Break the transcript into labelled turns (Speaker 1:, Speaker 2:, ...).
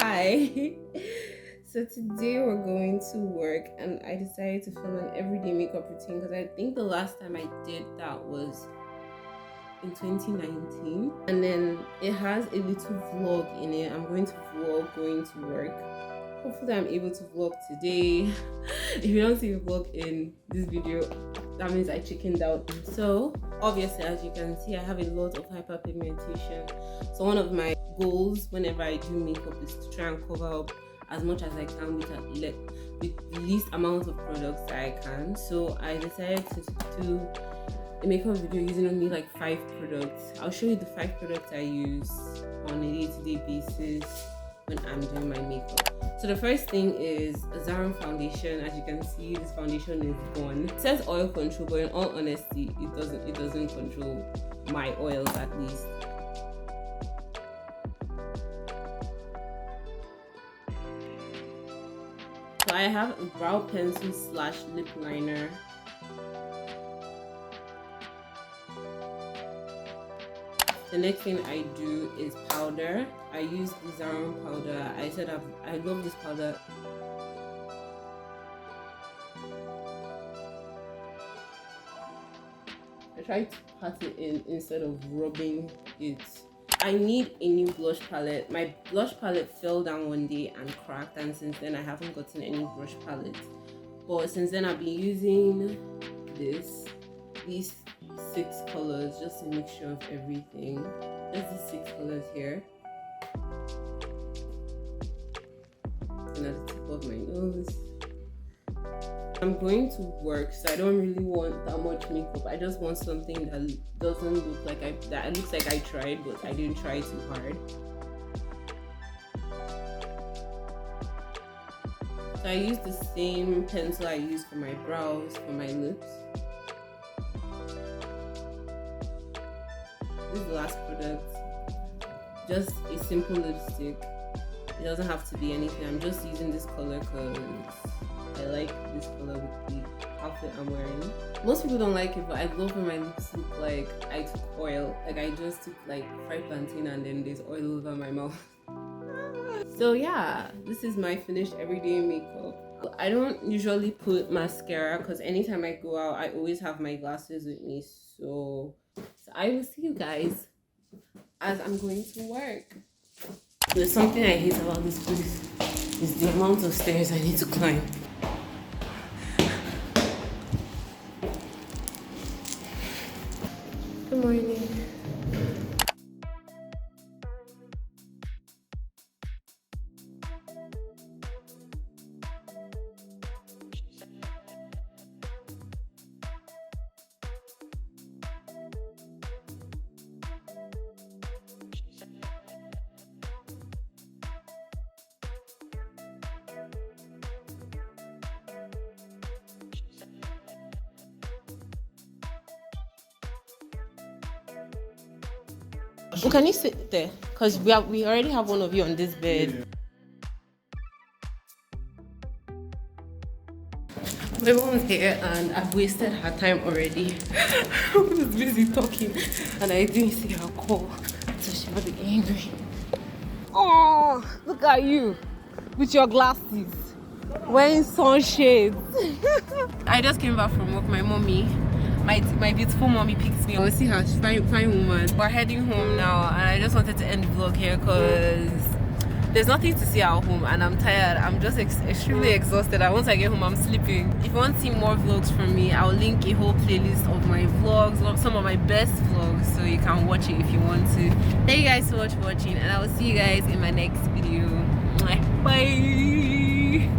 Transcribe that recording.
Speaker 1: Hi. So today we're going to work and I decided to film an everyday makeup routine because I think the last time I did that was in 2019, and then it has a little vlog in it. I'm going to vlog going to work. Hopefully I'm able to vlog today. If you don't see a vlog in this video, that means I chickened out. So obviously, as you can see, I have a lot of hyperpigmentation. So one of my goals whenever I do makeup is to try and cover up as much as I can with the least amount of products that I can. So I decided to do a makeup video using only like 5 products. I'll show you the 5 products I use on a day-to-day basis when I'm doing my makeup. So the first thing is a Zaran foundation. As you can see, this foundation is gone. It says oil control, but in all honesty, it doesn't control my oils at least. So I have a brow pencil / lip liner. The next thing I do is powder. I use the Zaran powder. I love this powder. I try to pat it in instead of rubbing it. I need a new blush palette. My blush palette fell down one day and cracked, and since then I haven't gotten any blush palette. But since then I've been using these 6 colors, just a mixture of everything. Just these 6 colors here. And at the tip of my nose. I'm going to work, so I don't really want that much makeup. I just want something that doesn't look like that looks like I tried, but I didn't try too hard. So I use the same pencil I use for my brows, for my lips. This is the last product. Just a simple lipstick. It doesn't have to be anything. I'm just using this color because I like this color with the outfit I'm wearing. Most people don't like it, but I love when my lips look like I took oil. Like I just took like fried plantain and then there's oil over my mouth. So yeah, this is my finished everyday makeup. I don't usually put mascara because anytime I go out, I always have my glasses with me. So I will see you guys as I'm going to work. There's something I hate about this place is the amount of stairs I need to climb. Good morning. Well, can you sit there? Because we already have one of you on this bed. Yeah. Everyone's here and I've wasted her time already. I was busy talking and I didn't see her call, so she might be angry. Oh, look at you with your glasses, wearing sunshades. I just came back from work. My mommy, my beautiful mommy picked me up. See her, she's fine woman. We're heading home now and I just wanted to end the vlog here because there's nothing to see at home and I'm tired. I'm just extremely exhausted. And once I get home, I'm sleeping. If you want to see more vlogs from me, I'll link a whole playlist of my vlogs, some of my best vlogs, so you can watch it if you want to. Thank you guys so much for watching and I will see you guys in my next video. Bye.